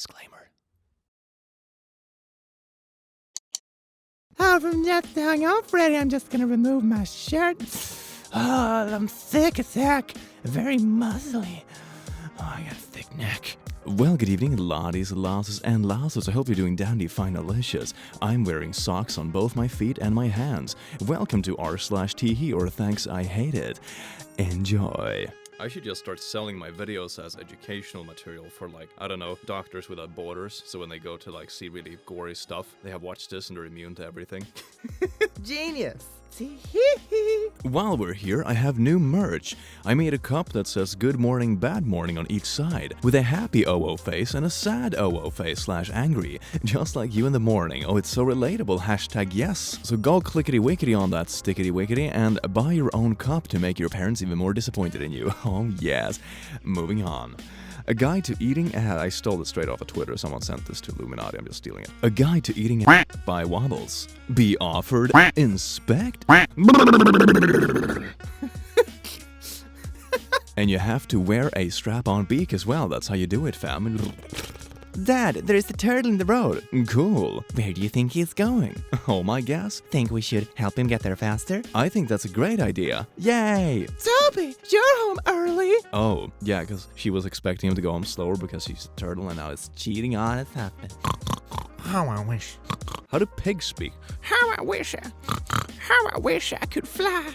disclaimer. From just hung up, Freddy, I'm just gonna remove my shirt. I'm thick as heck. Very muscly. I got a thick neck. Well, good evening, laddies, lasses, and lasses. I hope you're doing dandy fine delicious. I'm wearing socks on both my feet and my hands. Welcome to r/TiHi, or thanks I hate it. Enjoy. I should just start selling my videos as educational material for, like, I don't know, Doctors Without Borders. So when they go to, like, see really gory stuff, they have watched this and they're immune to everything. Genius. TiHi. While we're here, I have new merch. I made a cup that says good morning, bad morning on each side, with a happy OO face and a sad OO face / angry, just like you in the morning. Oh, it's so relatable, #yes. So go clickety-wickety on that stickety-wickety and buy your own cup to make your parents even more disappointed in you. Oh yes. Moving on. A guide to eating I stole it straight off of Twitter. Someone sent this to Illuminati. I'm just stealing it. A guide to eating by Wobbles. Be offered. Inspect. And you have to wear a strap-on beak as well. That's how you do it, fam. Dad, there's a turtle in the road. Cool. Where do you think he's going? Oh, my guess? Think we should help him get there faster? I think that's a great idea. Yay! Toby, you're home early. Oh, yeah, because she was expecting him to go home slower because he's a turtle and now it's cheating on his husband. How I wish. How do pigs speak? How I wish I could fly.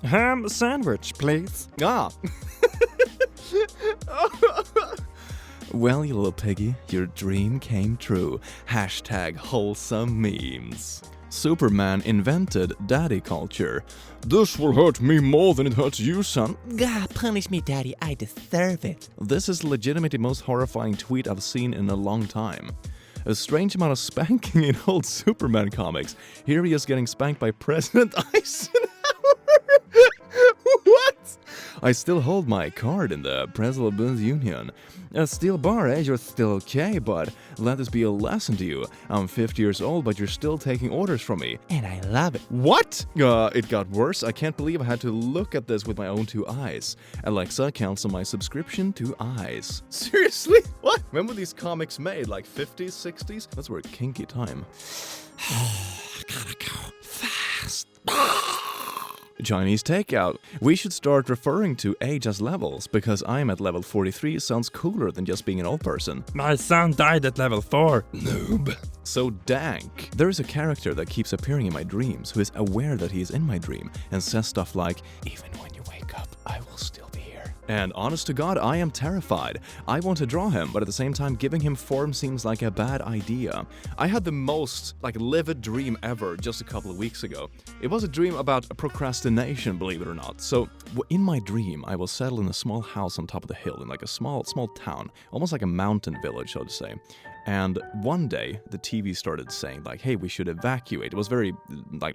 Ham sandwich, please. Ah! Well, you little piggy, your dream came true. #wholesome memes. Superman invented daddy culture. This will hurt me more than it hurts you, son. God, punish me, Daddy. I deserve it. This is legitimately the most horrifying tweet I've seen in a long time. A strange amount of spanking in old Superman comics. Here he is getting spanked by President Eisenhower. What? I still hold my card in the President's Union. A steel bar, eh? You're still okay, but let this be a lesson to you. I'm 50 years old, but you're still taking orders from me. And I love it. What? It got worse. I can't believe I had to look at this with my own 2 eyes. Alexa, cancel my subscription to eyes. Seriously? What? When were these comics made? Like 50s, 60s? That's where kinky time. I gotta go fast. Chinese takeout. We should start referring to age as levels, because I'm at level 43 sounds cooler than just being an old person. My son died at level 4. Noob. So dank. There is a character that keeps appearing in my dreams who is aware that he is in my dream and says stuff like, even when you wake up, I will still be here. And honest to God, I am terrified. I want to draw him, but at the same time, giving him form seems like a bad idea. I had the most, livid dream ever just a couple of weeks ago. It was a dream about procrastination, believe it or not. So, in my dream, I was settled in a small house on top of the hill in like a small town, almost like a mountain village, so to say. And one day, the TV started saying, hey, we should evacuate. It was very,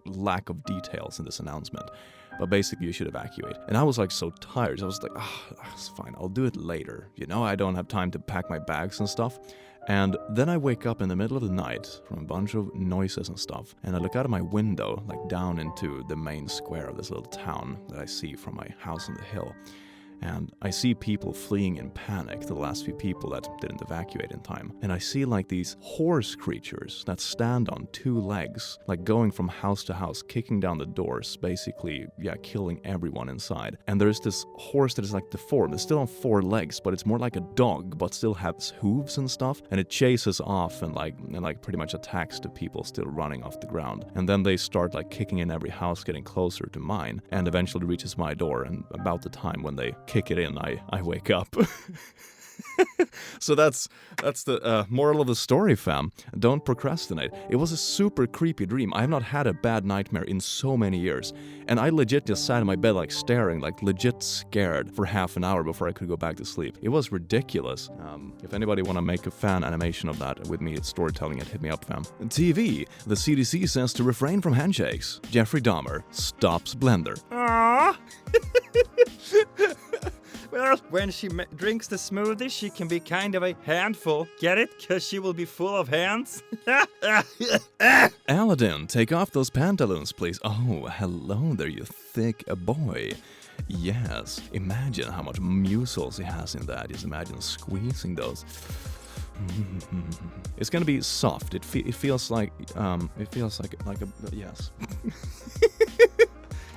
lack of details in this announcement. But basically, you should evacuate. And I was, so tired. I was like, it's fine. I'll do it later. I don't have time to pack my bags and stuff. And then I wake up in the middle of the night from a bunch of noises and stuff. And I look out of my window, down into the main square of this little town that I see from my house on the hill. And I see people fleeing in panic, the last few people that didn't evacuate in time. And I see these horse creatures that stand on 2 legs, going from house to house, kicking down the doors, basically, killing everyone inside. And there's this horse that is deformed. It's still on 4 legs, but it's more like a dog, but still has hooves and stuff. And it chases off and pretty much attacks the people still running off the ground. And then they start kicking in every house, getting closer to mine, and eventually reaches my door. And about the time when they kick it in, I wake up. So that's the moral of the story, fam. Don't procrastinate. It was a super creepy dream. I have not had a bad nightmare in so many years. And I legit just sat in my bed staring, legit scared for half an hour before I could go back to sleep. It was ridiculous. If anybody want to make a fan animation of that with me, it's storytelling it, hit me up, fam. TV. The CDC says to refrain from handshakes. Jeffrey Dahmer stops blender. Aww. Well, when she drinks the smoothie, she can be kind of a handful. Get it? Because she will be full of hands. Aladdin, take off those pantaloons, please. Oh, hello there, you thick boy. Yes, imagine how much muscles he has in that. Just imagine squeezing those. It's gonna be soft. It feels like a yes.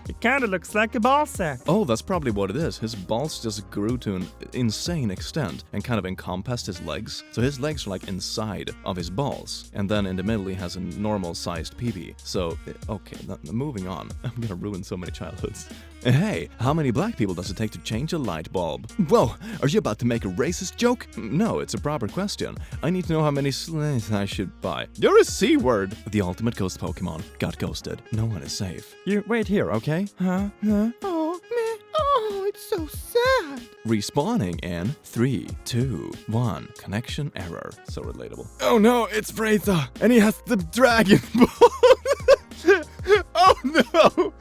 It kind of looks like a ball sack. Oh, that's probably what it is. His balls just grew to an insane extent and kind of encompassed his legs. So his legs are like inside of his balls. And then in the middle he has a normal-sized pee-pee. So, okay, moving on. I'm gonna ruin so many childhoods. Hey, how many black people does it take to change a light bulb? Whoa, are you about to make a racist joke? No, it's a proper question. I need to know how many slaves I should buy. You're a C-word! The ultimate ghost Pokemon got ghosted. No one is safe. You wait here, okay? Huh? Oh, man. Oh, it's so sad. Respawning in 3, 2, 1. Connection error. So relatable. Oh no, it's Fraser, and he has the Dragon Ball. Oh no!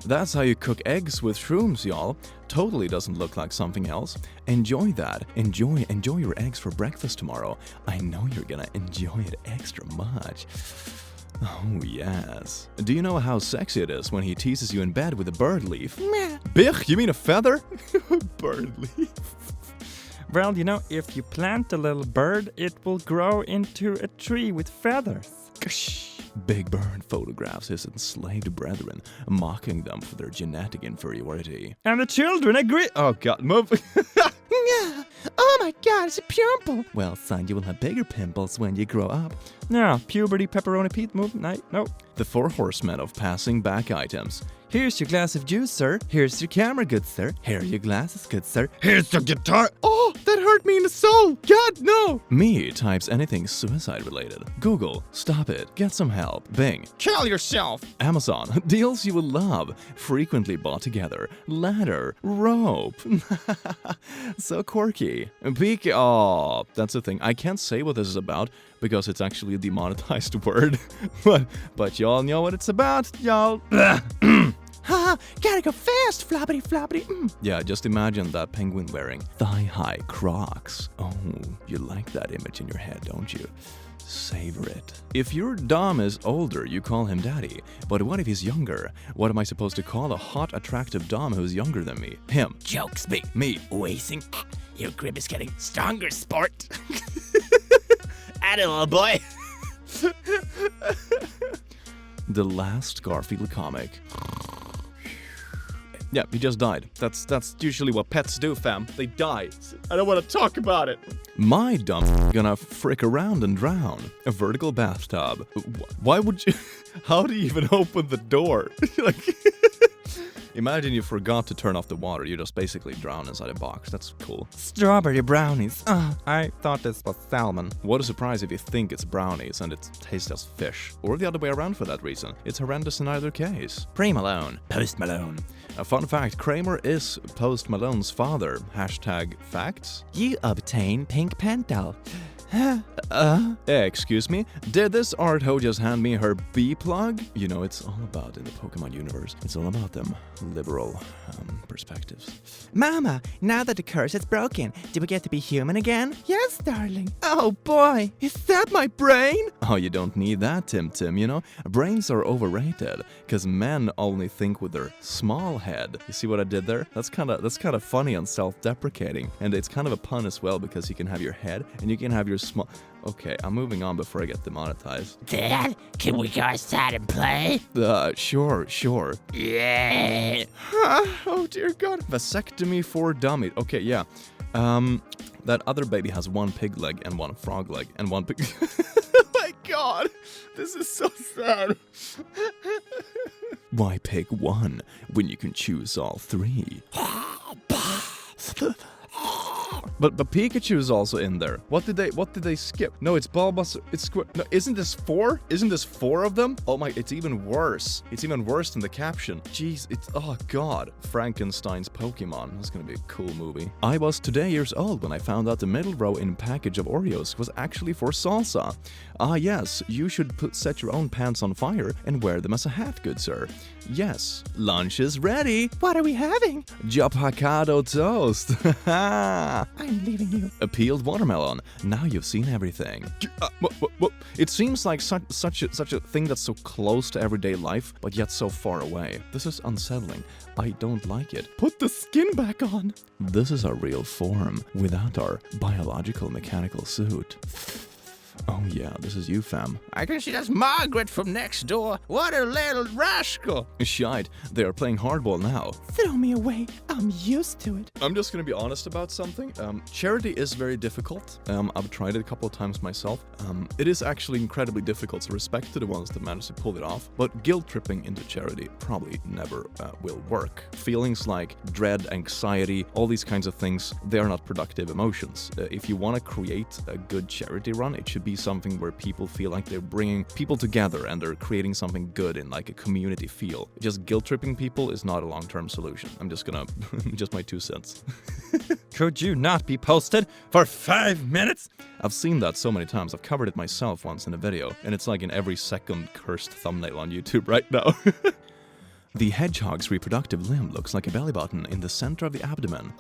That's how you cook eggs with shrooms, y'all. Totally doesn't look like something else. Enjoy that. Enjoy your eggs for breakfast tomorrow. I know you're gonna enjoy it extra much. Oh, yes. Do you know how sexy it is when he teases you in bed with a bird leaf? Meh. Bich, you mean a feather? Bird leaf. Well, you know, if you plant a little bird, it will grow into a tree with feathers. Big Bird photographs his enslaved brethren, mocking them for their genetic inferiority. And the children agree. Oh god, move. Oh my god, it's a pimple. Well, son, you will have bigger pimples when you grow up. No, puberty, pepperoni Pete, move. No. The 4 horsemen of passing back items. Here's your glass of juice, sir. Here's your camera, good sir. Here are your glasses, good sir. Here's your guitar. Oh, that hurt me in the soul. God, no. Me types anything suicide related. Google, stop it, get some help. Bing, Kill yourself. Amazon, deals you will love, frequently bought together. Ladder, rope. So quirky. Peek, oh, that's the thing. I can't say what this is about because it's actually a demonetized word. but y'all know what it's about, y'all. Haha, gotta go fast, floppity floppity. Yeah, just imagine that penguin wearing thigh-high Crocs. Oh, you like that image in your head, don't you? Savor it. If your dom is older, you call him daddy. But what if he's younger? What am I supposed to call a hot, attractive dom who's younger than me? Him. Jokes, me. Me. Wasting. Your grip is getting stronger, sport. Add it, little boy. The last Garfield comic. Yeah, he just died. That's usually what pets do, fam. They die. I don't want to talk about it. My dumb gonna frick around and drown. A vertical bathtub. Why would you... How do you even open the door? Like... Imagine you forgot to turn off the water. You just basically drown inside a box. That's cool. Strawberry brownies. I thought this was salmon. What a surprise if you think it's brownies and it tastes as fish. Or the other way around for that reason. It's horrendous in either case. Pre-Malone. Post Malone. A fun fact, Kramer is Post Malone's father. Hashtag facts. You obtain pink pentel. Excuse me? Did this art hoe just hand me her B-plug? You know, it's all about in the Pokemon universe. It's all about them liberal perspectives. Mama, now that the curse is broken, do we get to be human again? Yes, darling. Oh boy, is that my brain? Oh, you don't need that, Tim, you know? Brains are overrated, because men only think with their small head. You see what I did there? That's kind of funny and self-deprecating, and it's kind of a pun as well, because you can have your head, and you can have your small... Okay, I'm moving on before I get demonetized. Dad, can we go outside and play? Sure. Yeah. Oh dear God. Vasectomy for dummy. Okay, yeah. That other baby has 1 pig leg and 1 frog leg and 1 pig... Oh my God. This is so sad. Why pick 1 when you can choose all 3? But Pikachu is also in there. What did they skip? No, it's Bulbasaur. It's no, isn't this 4? Isn't this 4 of them? Oh my, it's even worse. It's even worse than the caption. Jeez, it's oh god. Frankenstein's Pokemon. That's gonna be a cool movie. I was today years old when I found out the middle row in package of Oreos was actually for salsa. Ah yes, you should set your own pants on fire and wear them as a hat, good sir. Yes, lunch is ready. What are we having? Japacado toast. I'm I'm leaving you. A peeled watermelon. Now you've seen everything. It seems like such a thing that's so close to everyday life, but yet so far away. This is unsettling. I don't like it. Put the skin back on. This is our real form, without our biological mechanical suit. Oh yeah, this is you, fam. I can see that's Margaret from next door. What a little rascal. Shite, they are playing hardball now. Throw me away. I'm used to it. I'm just gonna be honest about something. Charity is very difficult. I've tried it a couple of times myself. It is actually incredibly difficult, so respect to the ones that manage to pull it off. But guilt-tripping into charity probably never will work. Feelings like dread, anxiety, all these kinds of things, they are not productive emotions. If you want to create a good charity run, it should be something where people feel like they're bringing people together and they're creating something good in like a community feel. Just guilt-tripping people is not a long-term solution. I'm just gonna, just my 2 cents. Could you not be posted for 5 minutes? I've seen that so many times. I've covered it myself once in a video, and it's like in every second cursed thumbnail on YouTube right now. The hedgehog's reproductive limb looks like a belly button in the center of the abdomen.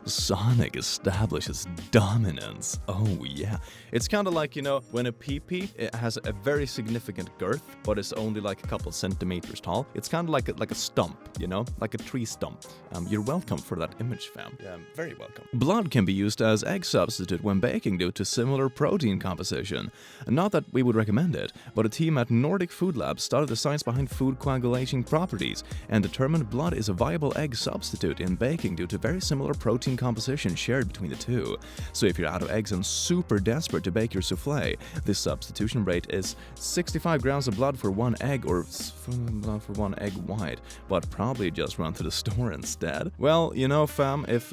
Sonic establishes dominance. Oh yeah. It's kind of like, you know, when a pee-pee, it has a very significant girth, but it's only like a couple centimeters tall. It's kind of like a stump, you know, like a tree stump. You're welcome for that image, fam. Yeah, very welcome. Blood can be used as egg substitute when baking due to similar protein composition. Not that we would recommend it, but a team at Nordic Food Lab studied the science behind food coagulation properties and determined blood is a viable egg substitute in baking due to very similar protein composition shared between the two. So if you're out of eggs and super desperate to bake your souffle, this substitution rate is 65 grams of blood for 1 egg or blood for 1 egg white, but probably just run to the store instead. Well, you know, fam, if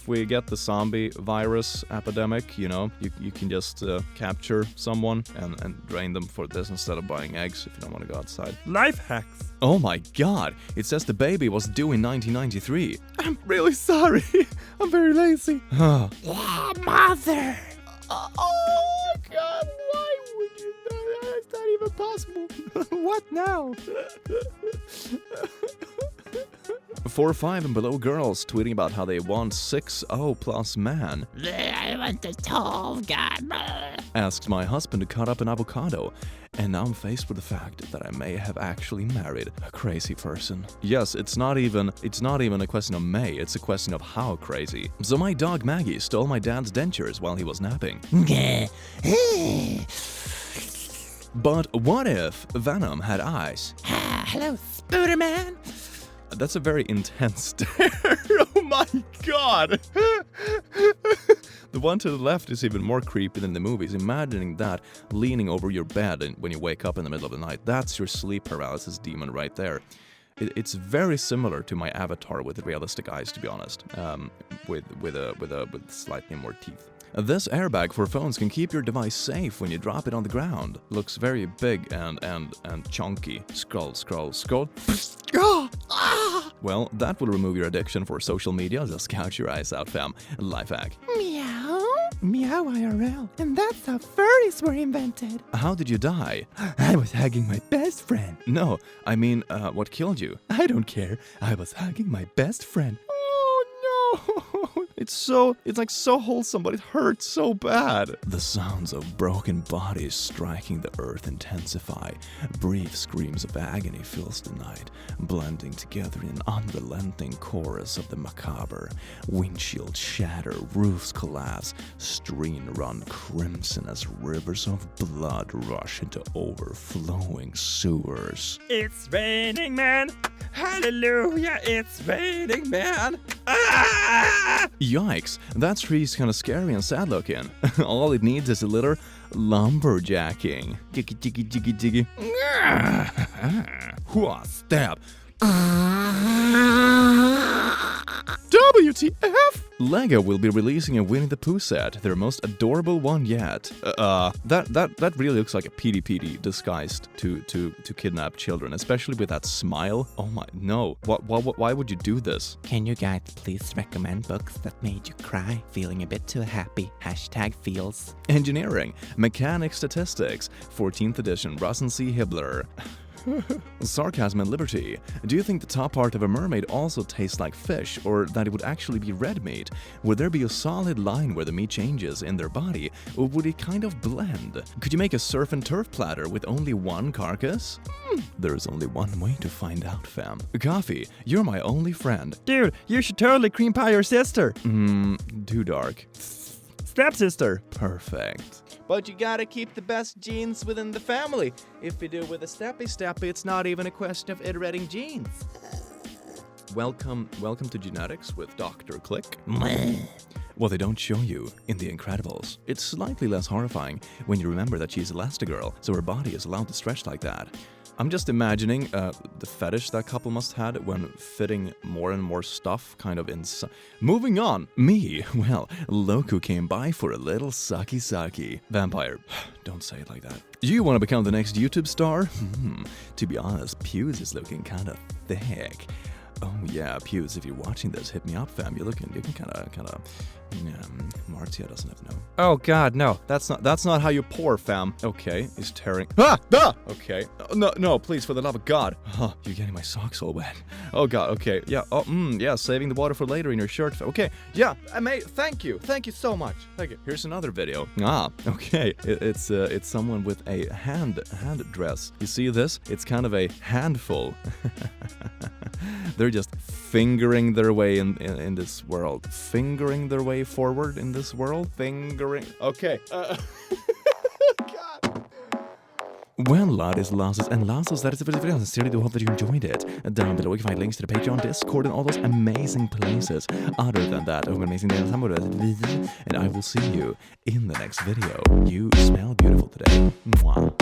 we get the zombie virus epidemic, you know, you can just capture someone and drain them for this instead of buying eggs if you don't want to go outside. Life hacks. Oh my god, it says the baby was due in 1993. I'm really sorry. I'm very lazy. Oh, Mother. Oh God, why would you do that? It's not even possible. What now? 4, 5 and below girls tweeting about how they want 6'0 plus man. I want the tall guy. Asked my husband to cut up an avocado, and now I'm faced with the fact that I may have actually married a crazy person. Yes, it's not even a question of may, it's a question of how crazy. So my dog Maggie stole my dad's dentures while he was napping. But what if Venom had eyes? Hello, Spooderman. That's a very intense stare. Oh my god! The one to the left is even more creepy than the movies. Imagining that leaning over your bed and when you wake up in the middle of the night, that's your sleep paralysis demon right there. It's very similar to my avatar with realistic eyes, to be honest, with slightly more teeth. This airbag for phones can keep your device safe when you drop it on the ground. Looks very big and chunky. Scroll. Well, that will remove your addiction for social media. Just gouge your eyes out, fam. Life hack. Meow. Meow IRL. And that's how furries were invented. How did you die? I was hugging my best friend. No, I mean, what killed you? I don't care. I was hugging my best friend. Oh no! It's like so wholesome, but it hurts so bad. The sounds of broken bodies striking the earth intensify. Brief screams of agony fills the night, blending together in an unrelenting chorus of the macabre. Windshields shatter, roofs collapse, streams run crimson as rivers of blood rush into overflowing sewers. It's raining, man. Hallelujah, it's raining, man. Ah! Yikes, that tree's kinda scary and sad looking. All it needs is a little lumberjacking. Jiggy. Hua, stab. WTF? Lego will be releasing a Winnie the Pooh set, their most adorable one yet. That really looks like a PD disguised to kidnap children, especially with that smile. Oh my, no. Why would you do this? Can you guys please recommend books that made you cry? Feeling a bit too happy. #feels. Engineering, Mechanics Statistics, 14th edition, Russell C. Hibbler. Sarcasm and liberty. Do you think the top part of a mermaid also tastes like fish, or that it would actually be red meat? Would there be a solid line where the meat changes in their body, or would it kind of blend? Could you make a surf and turf platter with only one carcass? There's only one way to find out, fam. Coffee, you're my only friend. Dude, you should totally cream pie your sister. Too dark. Stepsister. Perfect. But you gotta keep the best genes within the family. If you do with a steppy, it's not even a question of iterating genes. Welcome to genetics with Dr. Click. What they don't show you in The Incredibles. It's slightly less horrifying when you remember that she's Elastigirl, so her body is allowed to stretch like that. I'm just imagining the fetish that couple must had when fitting more and more stuff kind of inside. Moving on. Me, well, Loku came by for a little sucky. Vampire, don't say it like that. You want to become the next YouTube star? To be honest, Pews is looking kind of thick. Oh yeah, Pews, if you're watching this, hit me up, fam. You're looking kind of. Martia doesn't have no. Oh God, no. That's not how you pour, fam. Okay, he's tearing. Okay. No, please, for the love of God. Oh, you're getting my socks all wet. Oh God. Okay. Yeah. Oh. Yeah. Saving the water for later in your shirt. Okay. Yeah. Thank you so much. Thank you. Here's another video. Okay. It's someone with a hand dress. You see this? It's kind of a handful. They're just fingering their way in this world. Fingering their way forward in this world. Okay. God. Well, laddies, lasses, and lassos, that is it for this video. I sincerely do hope that you enjoyed it. Down below you can find links to the Patreon, Discord, and all those amazing places. Other than that, have an amazing day, and I will see you in the next video. You smell beautiful today. Mwah.